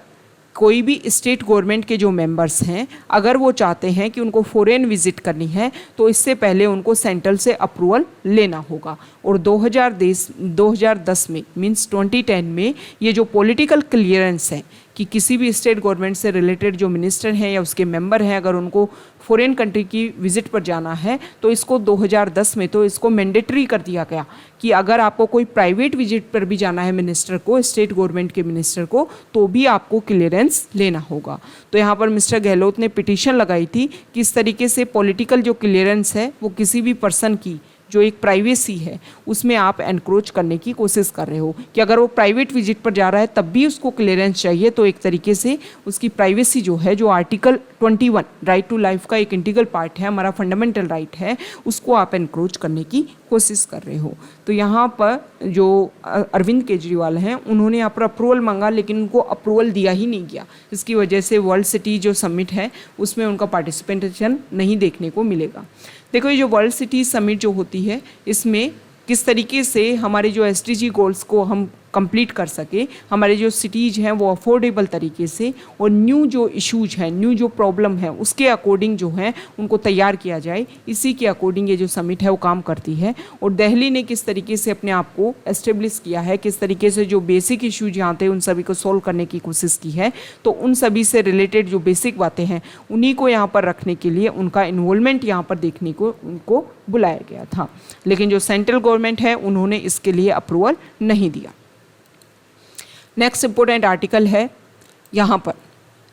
कोई भी स्टेट गवर्नमेंट के जो मेंबर्स हैं अगर वो चाहते हैं कि उनको फॉरेन विजिट करनी है तो इससे पहले उनको सेंट्रल से अप्रूवल लेना होगा। और 2010 में मींस 2010 में ये जो पॉलिटिकल क्लियरेंस है कि किसी भी स्टेट गवर्नमेंट से रिलेटेड जो मिनिस्टर हैं या उसके मेंबर हैं अगर उनको फॉरेन कंट्री की विजिट पर जाना है तो इसको 2010 में तो इसको मैंडेटरी कर दिया गया कि अगर आपको कोई प्राइवेट विजिट पर भी जाना है मिनिस्टर को, स्टेट गवर्नमेंट के मिनिस्टर को, तो भी आपको क्लियरेंस लेना होगा। तो यहाँ पर मिस्टर गहलोत ने पिटीशन लगाई थी कि इस तरीके से पॉलिटिकल जो क्लियरेंस है वो किसी भी पर्सन की जो एक प्राइवेसी है उसमें आप एनक्रोच करने की कोशिश कर रहे हो कि अगर वो प्राइवेट विजिट पर जा रहा है तब भी उसको क्लियरेंस चाहिए, तो एक तरीके से उसकी प्राइवेसी जो है, जो आर्टिकल 21 राइट टू लाइफ का एक इंटीग्रल पार्ट है, हमारा फंडामेंटल राइट है, उसको आप एनक्रोच करने की कोशिश कर रहे हो। तो यहाँ पर जो अरविंद केजरीवाल हैं उन्होंने यहाँ पर अप्रूवल मांगा लेकिन उनको अप्रूवल दिया ही नहीं गया। इसकी वजह से वर्ल्ड सिटी जो समिट है उसमें उनका पार्टिसिपेशन नहीं देखने को मिलेगा। देखो, ये जो वर्ल्ड सिटी समिट जो होती है इसमें किस तरीके से हमारे जो एसडीजी गोल्स को हम कंप्लीट कर सके, हमारे जो सिटीज़ हैं वो अफोर्डेबल तरीके से और न्यू जो इश्यूज हैं, न्यू जो प्रॉब्लम है उसके अकॉर्डिंग जो है उनको तैयार किया जाए, इसी के अकॉर्डिंग ये जो समिट है वो काम करती है। और दिल्ली ने किस तरीके से अपने आप को एस्टेब्लिश किया है, किस तरीके से जो बेसिक इश्यूज यहाँ थे उन सभी को सोल्व करने की कोशिश की है, तो उन सभी से रिलेटेड जो बेसिक बातें हैं उन्हीं को यहाँ पर रखने के लिए उनका इन्वॉल्वमेंट यहाँ पर देखने को उनको बुलाया गया था। लेकिन जो सेंट्रल गवर्नमेंट है उन्होंने इसके लिए अप्रूवल नहीं दिया। नेक्स्ट इम्पोर्टेंट आर्टिकल है यहाँ पर,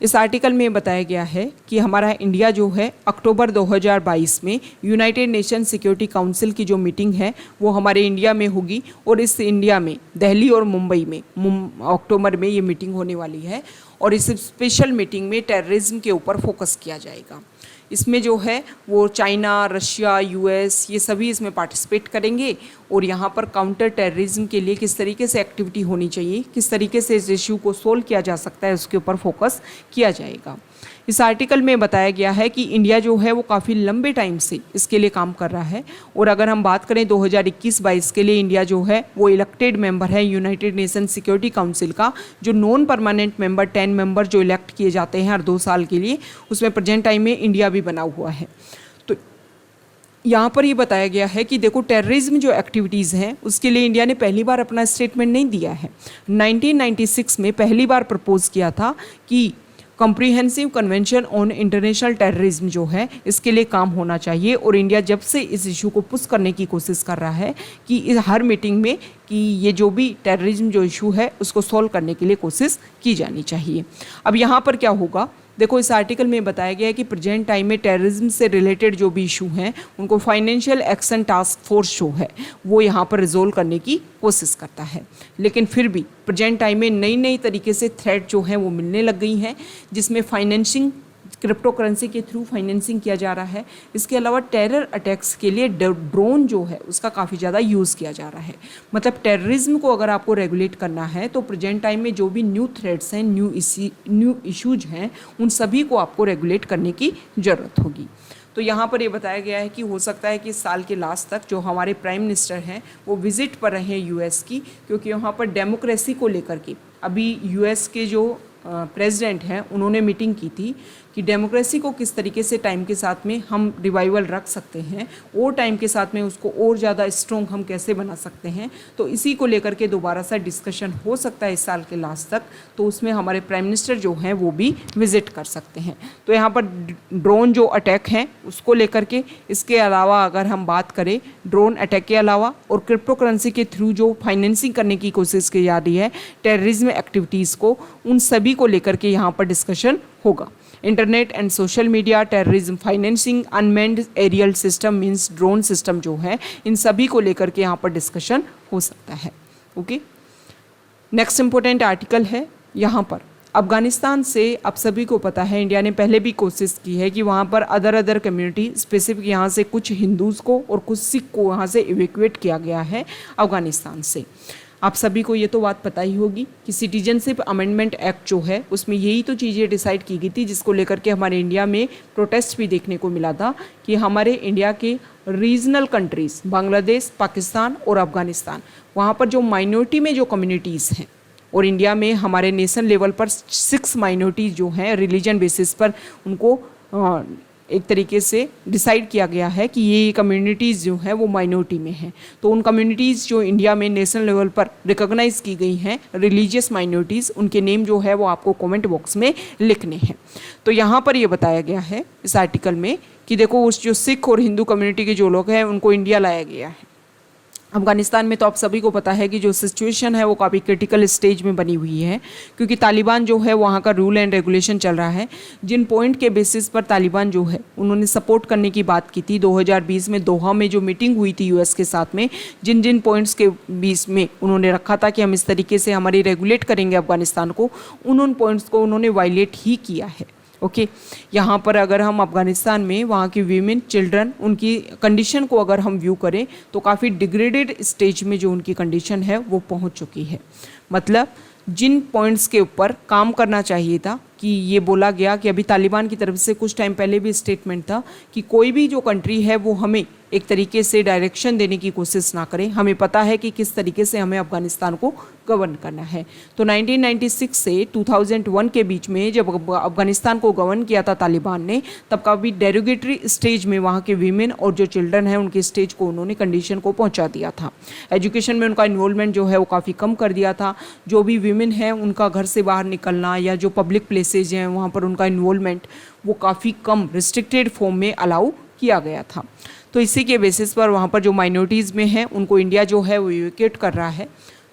इस आर्टिकल में बताया गया है कि हमारा इंडिया जो है अक्टूबर 2022 में यूनाइटेड नेशन सिक्योरिटी काउंसिल की जो मीटिंग है वो हमारे इंडिया में होगी, और इस इंडिया में दिल्ली और मुंबई में अक्टूबर में ये मीटिंग होने वाली है। और इस स्पेशल मीटिंग में टेररिज्म के ऊपर फोकस किया जाएगा। इसमें जो है वो चाइना, रशिया, यूएस ये सभी इसमें पार्टिसिपेट करेंगे, और यहाँ पर काउंटर टेररिज्म के लिए किस तरीके से एक्टिविटी होनी चाहिए, किस तरीके से इस इश्यू को सोल्व किया जा सकता है, उसके ऊपर फोकस किया जाएगा। इस आर्टिकल में बताया गया है कि इंडिया जो है वो काफ़ी लंबे टाइम से इसके लिए काम कर रहा है। और अगर हम बात करें 2021-22 के लिए इंडिया जो है वो इलेक्टेड मेंबर है यूनाइटेड नेशन सिक्योरिटी काउंसिल का। जो नॉन परमानेंट मेंबर 10 मेंबर जो इलेक्ट किए जाते हैं हर 2 साल के लिए, उसमें प्रेजेंट टाइम में इंडिया भी बना हुआ है। तो यहाँ पर ये बताया गया है कि देखो, टेररिज्म जो एक्टिविटीज़ हैं उसके लिए इंडिया ने पहली बार अपना स्टेटमेंट नहीं दिया है। 1996 में पहली बार प्रपोज किया था कि comprehensive convention on international terrorism जो है इसके लिए काम होना चाहिए। और इंडिया जब से इस इशू को पुश करने की कोशिश कर रहा है कि इस हर मीटिंग में कि ये जो भी टेररिज्म जो इशू है उसको सॉल्व करने के लिए कोशिश की जानी चाहिए। अब यहाँ पर क्या होगा, देखो इस आर्टिकल में बताया गया है कि प्रेजेंट टाइम में टेररिज्म से रिलेटेड जो भी इशू हैं उनको फाइनेंशियल एक्शन टास्क फोर्स जो है वो यहाँ पर रिजोल्व करने की कोशिश करता है। लेकिन फिर भी प्रेजेंट टाइम में नई नई तरीके से थ्रेट जो हैं वो मिलने लग गई हैं, जिसमें फाइनेंसिंग, क्रिप्टो करेंसी के थ्रू फाइनेंसिंग किया जा रहा है। इसके अलावा टेरर अटैक्स के लिए ड्रोन जो है उसका काफ़ी ज़्यादा यूज़ किया जा रहा है। मतलब टेररिज्म को अगर आपको रेगुलेट करना है तो प्रेजेंट टाइम में जो भी न्यू थ्रेट्स हैं, न्यू इश्यूज हैं, उन सभी को आपको रेगुलेट करने की ज़रूरत होगी। तो यहाँ पर ये बताया गया है कि हो सकता है कि इस साल के लास्ट तक जो हमारे प्राइम मिनिस्टर हैं वो विजिट पर रहे यूएस की, क्योंकि यहाँ पर डेमोक्रेसी को लेकर के अभी यूएस के जो प्रेसिडेंट हैं उन्होंने मीटिंग की थी कि डेमोक्रेसी को किस तरीके से टाइम के साथ में हम रिवाइवल रख सकते हैं और टाइम के साथ में उसको और ज़्यादा स्ट्रॉन्ग हम कैसे बना सकते हैं। तो इसी को लेकर के दोबारा सा डिस्कशन हो सकता है इस साल के लास्ट तक, तो उसमें हमारे प्राइम मिनिस्टर जो हैं वो भी विजिट कर सकते हैं। तो यहाँ पर ड्रोन जो अटैक हैं उसको लेकर के, इसके अलावा अगर हम बात करें ड्रोन अटैक के अलावा और क्रिप्टो करेंसी के थ्रू जो फाइनेंसिंग करने की कोशिश की जा रही है टेररिज्म एक्टिविटीज़ को, उन सभी को लेकर के यहाँ पर डिस्कशन होगा। Internet and social media, terrorism financing, unmanned aerial system means drone system जो है, इन सभी को लेकर के यहाँ पर डिस्कशन हो सकता है। ओके, नेक्स्ट इंपॉर्टेंट आर्टिकल है यहाँ पर अफगानिस्तान से। आप सभी को पता है इंडिया ने पहले भी कोशिश की है कि वहाँ पर अदर कम्युनिटी, स्पेसिफिक यहाँ से कुछ हिंदूज़ को और कुछ सिख को वहाँ से इवैक्यूएट किया गया है अफगानिस्तान से। आप सभी को ये तो बात पता ही होगी कि सिटीजनशिप अमेंडमेंट एक्ट जो है उसमें यही तो चीज़ें डिसाइड की गई थी, जिसको लेकर के हमारे इंडिया में प्रोटेस्ट भी देखने को मिला था कि हमारे इंडिया के रीजनल कंट्रीज़ बांग्लादेश, पाकिस्तान और अफगानिस्तान, वहाँ पर जो माइनॉरिटी में जो कम्युनिटीज़ हैं, और इंडिया में हमारे नेशन लेवल पर 6 माइनॉरिटीज़ जो हैं रिलीजन बेसिस पर उनको एक तरीके से डिसाइड किया गया है कि ये कम्युनिटीज़ जो हैं वो माइनॉरिटी में हैं। तो उन कम्युनिटीज़ जो इंडिया में नेशनल लेवल पर रिकॉग्नाइज़ की गई हैं रिलीजियस माइनॉरिटीज़, उनके नेम जो है वो आपको कमेंट बॉक्स में लिखने हैं। तो यहाँ पर ये बताया गया है इस आर्टिकल में कि देखो उस जो सिख और हिंदू कम्युनिटी के जो लोग हैं उनको इंडिया लाया गया है। अफगानिस्तान में तो आप सभी को पता है कि जो सिचुएशन है वो काफ़ी क्रिटिकल स्टेज में बनी हुई है, क्योंकि तालिबान जो है वहाँ का रूल एंड रेगुलेशन चल रहा है। जिन पॉइंट के बेसिस पर तालिबान जो है उन्होंने सपोर्ट करने की बात की थी 2020 में दोहा में जो मीटिंग हुई थी यूएस के साथ में, जिन जिन पॉइंट्स के बीच में उन्होंने रखा था कि हम इस तरीके से हमारी रेगुलेट करेंगे अफगानिस्तान को, उन पॉइंट्स को उन्होंने वायलेट ही किया है। ओके, यहाँ पर अगर हम अफगानिस्तान में वहाँ की वीमेन, चिल्ड्रन, उनकी कंडीशन को अगर हम व्यू करें तो काफ़ी डिग्रेडेड स्टेज में जो उनकी कंडीशन है वो पहुँच चुकी है। मतलब जिन पॉइंट्स के ऊपर काम करना चाहिए था कि ये बोला गया कि अभी तालिबान की तरफ से कुछ टाइम पहले भी स्टेटमेंट था कि कोई भी जो कंट्री है वो हमें एक तरीके से डायरेक्शन देने की कोशिश ना करें, हमें पता है कि किस तरीके से हमें अफगानिस्तान को गवर्न करना है। तो 1996 से 2001 के बीच में जब अफगानिस्तान को गवर्न किया था तालिबान ने, तब काफ़ी डेरोगेटरी स्टेज में वहाँ के वीमेन और जो चिल्ड्रन हैं उनके स्टेज को उन्होंने कंडीशन को पहुँचा दिया था। एजुकेशन में उनका इन्वॉल्वमेंट जो है वो काफ़ी कम कर दिया था। जो भी वीमेन हैं उनका घर से बाहर निकलना या जो पब्लिक प्लेसेज हैं वहाँ पर उनका इन्वॉल्वमेंट वो काफ़ी कम रिस्ट्रिक्टेड फॉर्म में अलाउ किया गया था। तो इसी के बेसिस पर वहाँ पर जो माइनॉरिटीज़ में हैं उनको इंडिया जो है वो इवैक्यूएट कर रहा है।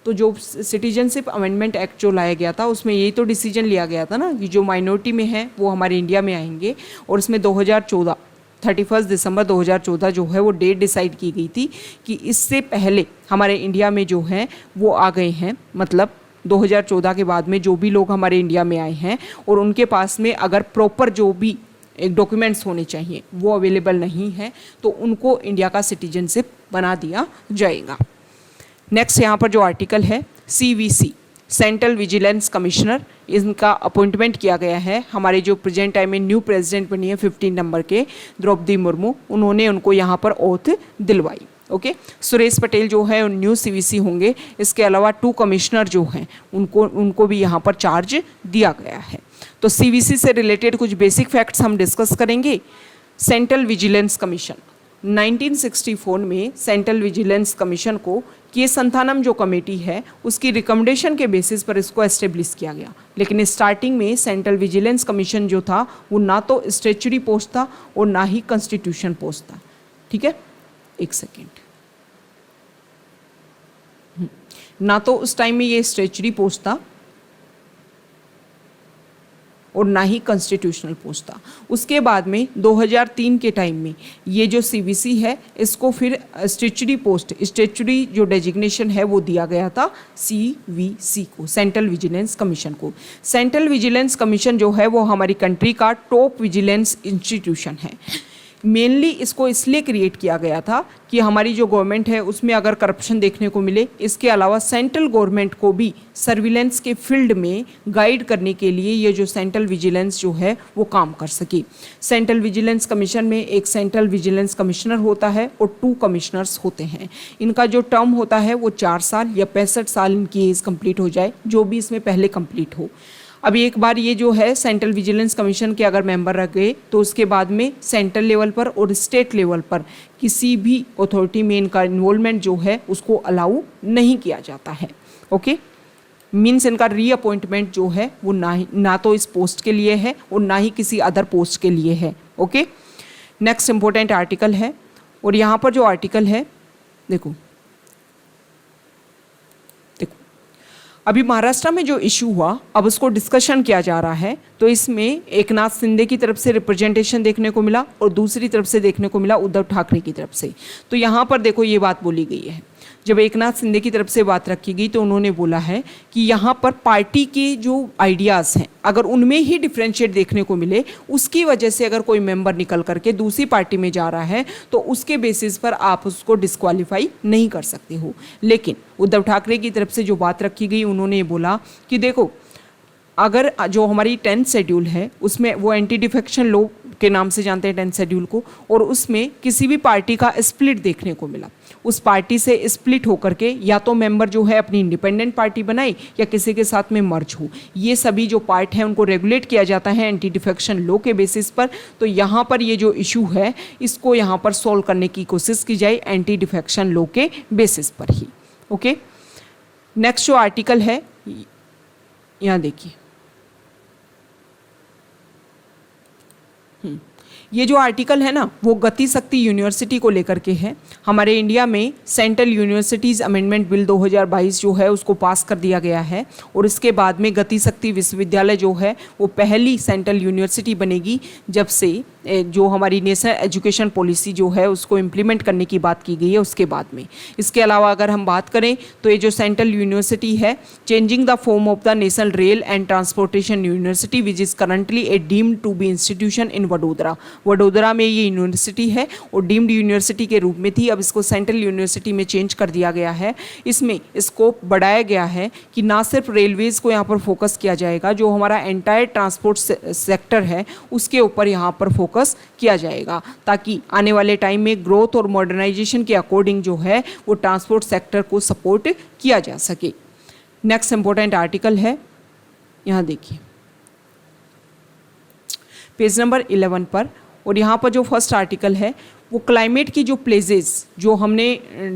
तो जो सिटीजनशिप अमेंडमेंट एक्ट जो लाया गया था उसमें यही तो डिसीजन लिया गया था ना कि जो माइनॉरिटी में है वो हमारे इंडिया में आएंगे, और इसमें 2014 31 दिसंबर 2014 जो है वो डेट डिसाइड की गई थी कि इससे पहले हमारे इंडिया में जो हैं वो आ गए हैं। मतलब 2014 के बाद में जो भी लोग हमारे इंडिया में आए हैं और उनके पास में अगर प्रॉपर जो भी एक डॉक्यूमेंट्स होने चाहिए वो अवेलेबल नहीं है तो उनको इंडिया का सिटीजनशिप बना दिया जाएगा। नेक्स्ट यहाँ पर जो आर्टिकल है CVC, सेंट्रल विजिलेंस कमिश्नर, इनका अपॉइंटमेंट किया गया है। हमारे जो प्रेजेंट टाइम में न्यू प्रेसिडेंट बनी है 15 नंबर के द्रौपदी मुर्मू, उन्होंने उनको यहाँ पर ओथ दिलवाई। ओके, सुरेश पटेल जो है न्यू CVC होंगे। इसके अलावा 2 कमिश्नर जो हैं उनको भी यहाँ पर चार्ज दिया गया है। तो CVC से रिलेटेड कुछ बेसिक फैक्ट्स हम डिस्कस करेंगे। सेंट्रल विजिलेंस कमीशन, 1964 में सेंट्रल विजिलेंस कमीशन को के संथानम जो कमेटी है उसकी रिकमेंडेशन के बेसिस पर इसको एस्टेब्लिश किया गया। लेकिन स्टार्टिंग में सेंट्रल विजिलेंस कमीशन जो था वो ना तो स्टैट्यूटरी पोस्ट था और ना ही कॉन्स्टिट्यूशन पोस्ट था। ठीक है, एक सेकेंड, ना तो उस टाइम में ये स्टैट्यूटरी पोस्ट था और ना ही कॉन्स्टिट्यूशनल पोस्ट था। उसके बाद में 2003 के टाइम में ये जो सीवीसी है इसको फिर स्टैट्यूटरी पोस्ट, स्टैट्यूटरी जो डेजिग्नेशन है वो दिया गया था सीवीसी को, सेंट्रल विजिलेंस कमीशन को। सेंट्रल विजिलेंस कमीशन जो है वो हमारी कंट्री का टॉप विजिलेंस इंस्टीट्यूशन है। मेनली इसको इसलिए क्रिएट किया गया था कि हमारी जो गवर्नमेंट है उसमें अगर करप्शन देखने को मिले, इसके अलावा सेंट्रल गवर्नमेंट को भी सर्विलेंस के फील्ड में गाइड करने के लिए ये जो सेंट्रल विजिलेंस जो है वो काम कर सके। सेंट्रल विजिलेंस कमीशन में एक सेंट्रल विजिलेंस कमिश्नर होता है और 2 कमिश्नर्स होते हैं। इनका जो टर्म होता है वो 4 साल या 65 साल इनकी एज कंप्लीट हो जाए, जो भी इसमें पहले कंप्लीट हो। अभी एक बार ये जो है सेंट्रल विजिलेंस कमीशन के अगर मेंबर रह गए तो उसके बाद में सेंट्रल लेवल पर और स्टेट लेवल पर किसी भी अथॉरिटी में इनका इन्वॉल्वमेंट जो है उसको अलाउ नहीं किया जाता है। ओके, मीन्स इनका रीअपॉइंटमेंट जो है वो ना तो इस पोस्ट के लिए है और ना ही किसी अदर पोस्ट के लिए है। ओके, नेक्स्ट इंपॉर्टेंट आर्टिकल है, और यहाँ पर जो आर्टिकल है देखो अभी महाराष्ट्र में जो इशू हुआ अब उसको डिस्कशन किया जा रहा है, तो इसमें एकनाथ शिंदे की तरफ से रिप्रेजेंटेशन देखने को मिला और दूसरी तरफ से देखने को मिला उद्धव ठाकरे की तरफ से। तो यहाँ पर देखो ये बात बोली गई है, जब एकनाथ शिंदे की तरफ से बात रखी गई तो उन्होंने बोला है कि यहाँ पर पार्टी के जो आइडियाज़ हैं अगर उनमें ही डिफ्रेंशिएट देखने को मिले, उसकी वजह से अगर कोई मेंबर निकल करके दूसरी पार्टी में जा रहा है तो उसके बेसिस पर आप उसको डिस्क्वालीफाई नहीं कर सकते हो। लेकिन उद्धव ठाकरे की तरफ से जो बात रखी गई उन्होंने बोला कि देखो अगर जो हमारी 10th शेड्यूल है उसमें वो एंटी डिफेक्शन लॉ के नाम से जानते हैं 10th शेड्यूल को, और उसमें किसी भी पार्टी का स्प्लिट देखने को मिला, उस पार्टी से स्प्लिट होकर के या तो मेंबर जो है अपनी इंडिपेंडेंट पार्टी बनाए या किसी के साथ में मर्ज हो, ये सभी जो पार्ट हैं उनको रेगुलेट किया जाता है एंटी डिफेक्शन लॉ के बेसिस पर। तो यहाँ पर ये जो इशू है इसको यहाँ पर सॉल्व करने की कोशिश की जाए एंटी डिफेक्शन लॉ के बेसिस पर ही। ओके, नेक्स्ट जो आर्टिकल है यहाँ देखिए, ये जो आर्टिकल है ना वो गति शक्ति यूनिवर्सिटी को लेकर के है। हमारे इंडिया में सेंट्रल यूनिवर्सिटीज़ अमेंडमेंट बिल 2022 जो है उसको पास कर दिया गया है, और इसके बाद में गति शक्ति विश्वविद्यालय जो है वो पहली सेंट्रल यूनिवर्सिटी बनेगी जब से जो हमारी नेशनल एजुकेशन पॉलिसी जो है उसको इम्प्लीमेंट करने की बात की गई है उसके बाद में। इसके अलावा अगर हम बात करें तो ये जो सेंट्रल यूनिवर्सिटी है changing the form of the national rail and transportation university which is currently a deemed to be institution in Vadodara. Vadodara में ये यूनिवर्सिटी है और डीम्ड यूनिवर्सिटी के रूप में थी, अब इसको सेंट्रल यूनिवर्सिटी में चेंज कर दिया गया है। इसमें स्कोप बढ़ाया गया है कि ना सिर्फ रेलवेज़ को यहाँ पर फोकस किया जाएगा, जो हमारा एंटायर ट्रांसपोर्ट सेक्टर है उसके ऊपर यहाँ पर फोकस किया जाएगा, ताकि आने वाले टाइम में ग्रोथ और मॉडर्नाइजेशन के अकॉर्डिंग जो है वो ट्रांसपोर्ट सेक्टर को सपोर्ट किया जा सके। नेक्स्ट इंपॉर्टेंट आर्टिकल है, यहाँ देखिए पेज नंबर 11 पर, और यहाँ पर जो फर्स्ट आर्टिकल है वो क्लाइमेट की जो प्लेजेस जो हमने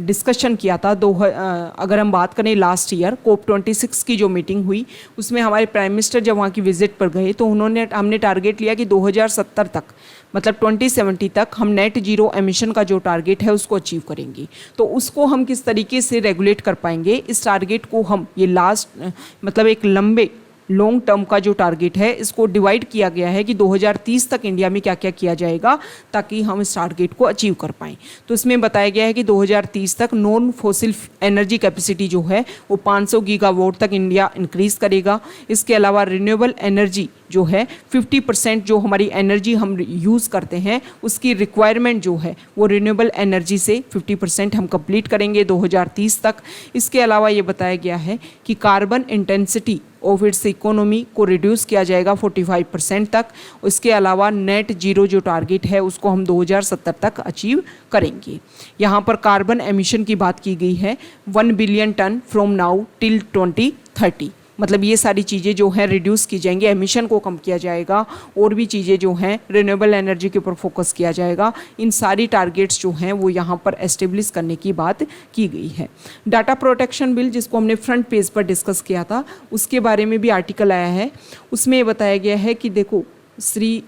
डिस्कशन किया था अगर हम बात करें लास्ट ईयर COP26 की जो मीटिंग हुई उसमें हमारे प्राइम मिनिस्टर जब वहाँ की विजिट पर गए तो हमने टारगेट लिया कि 2070 तक मतलब 2070 तक हम नेट जीरो एमिशन का जो टारगेट है उसको अचीव करेंगे। तो उसको हम किस तरीके से रेगुलेट कर पाएंगे, इस टारगेट को हम ये मतलब एक लंबे लॉन्ग टर्म का जो टारगेट है इसको डिवाइड किया गया है कि 2030 तक इंडिया में क्या क्या किया जाएगा ताकि हम इस टारगेट को अचीव कर पाएँ। तो इसमें बताया गया है कि 2030 तक नॉन फॉसिल एनर्जी कैपेसिटी जो है वो 500 गीगावाट तक इंडिया इंक्रीज़ करेगा। इसके अलावा रिन्यूएबल एनर्जी जो है 50% जो हमारी एनर्जी हम यूज़ करते हैं उसकी रिक्वायरमेंट जो है वो रिन्यूएबल एनर्जी से 50% हम कंप्लीट करेंगे 2030 तक। इसके अलावा ये बताया गया है कि carbon intensity of its economy को रिड्यूस किया जाएगा 45% तक। इसके अलावा नेट जीरो जो टारगेट है उसको हम 2070 तक अचीव करेंगे। यहाँ पर कार्बन एमिशन की बात की गई है 1 billion ton from now till 2030, मतलब ये सारी चीज़ें जो हैं रिड्यूस की जाएंगी, एमिशन को कम किया जाएगा, और भी चीज़ें जो हैं रिन्यूएबल एनर्जी के ऊपर फोकस किया जाएगा। इन सारी टारगेट्स जो हैं वो यहाँ पर एस्टेब्लिश करने की बात की गई है। डाटा प्रोटेक्शन बिल जिसको हमने फ्रंट पेज पर डिस्कस किया था, उसके बारे में भी आर्टिकल आया है। उसमें ये बताया गया है कि देखो श्री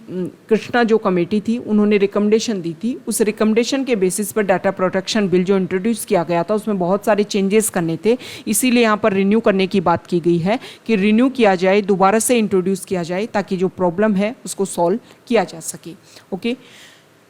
कृष्णा जो कमेटी थी उन्होंने रिकमेंडेशन दी थी, उस रिकमेंडेशन के बेसिस पर डाटा प्रोटेक्शन बिल जो इंट्रोड्यूस किया गया था उसमें बहुत सारे चेंजेस करने थे, इसीलिए यहाँ पर रिन्यू करने की बात की गई है कि रिन्यू किया जाए, दोबारा से इंट्रोड्यूस किया जाए ताकि जो प्रॉब्लम है उसको सॉल्व किया जा सके। ओके,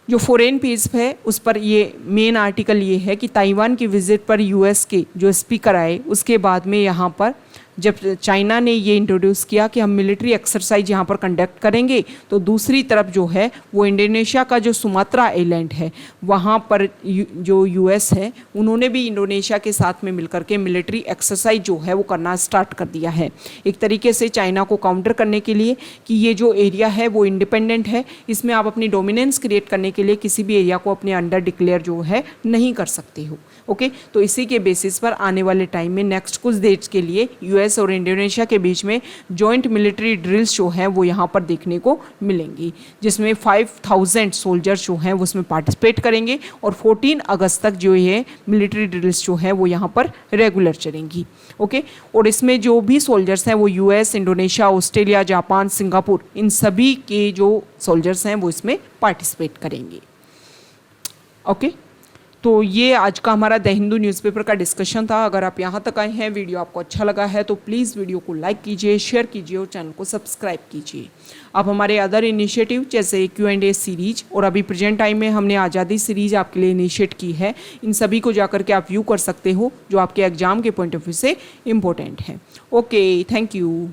जो फॉरेन पेज है उस पर ये मेन आर्टिकल ये है कि ताइवान की विजिट पर यूएस के जो स्पीकर आए उसके बाद में यहाँ पर जब चाइना ने ये इंट्रोड्यूस किया कि हम मिलिट्री एक्सरसाइज यहाँ पर कंडक्ट करेंगे, तो दूसरी तरफ जो है वो इंडोनेशिया का जो सुमात्रा आइलैंड है वहाँ पर जो यूएस है उन्होंने भी इंडोनेशिया के साथ में मिलकर के मिलिट्री एक्सरसाइज जो है वो करना स्टार्ट कर दिया है, एक तरीके से चाइना को काउंटर करने के लिए कि ये जो एरिया है वो इंडिपेंडेंट है, इसमें आप अपनी डोमिनेंस क्रिएट करने के लिए किसी भी एरिया को अपने अंडर डिक्लेयर जो है नहीं कर सकते हो। ओके, तो इसी के बेसिस पर आने वाले टाइम में नेक्स्ट कुछ डेट्स के लिए यूएस और इंडोनेशिया के बीच में जॉइंट मिलिट्री ड्रिल्स जो हैं वो यहाँ पर देखने को मिलेंगी, जिसमें 5000 सोल्जर्स जो हैं वो उसमें पार्टिसिपेट करेंगे और 14 अगस्त तक जो ये मिलिट्री ड्रिल्स जो हैं वो यहाँ पर रेगुलर चलेंगी। ओके, और इसमें जो भी सोल्जर्स हैं वो US, Indonesia, Australia, Japan, Singapore, इन सभी के जो सोल्जर्स हैं वो इसमें पार्टिसिपेट करेंगे। ओके, तो ये आज का हमारा द हिंदू न्यूज़पेपर का डिस्कशन था। अगर आप यहाँ तक आए हैं, वीडियो आपको अच्छा लगा है तो प्लीज़ वीडियो को लाइक कीजिए, शेयर कीजिए और चैनल को सब्सक्राइब कीजिए। आप हमारे अदर इनिशिएटिव जैसे Q&A सीरीज और अभी प्रेजेंट टाइम में हमने आज़ादी सीरीज आपके लिए इनिशिएट की है, इन सभी को जाकर के आप व्यू कर सकते हो जो आपके एग्जाम के पॉइंट ऑफ व्यू से इम्पोर्टेंट है। Okay, thank you.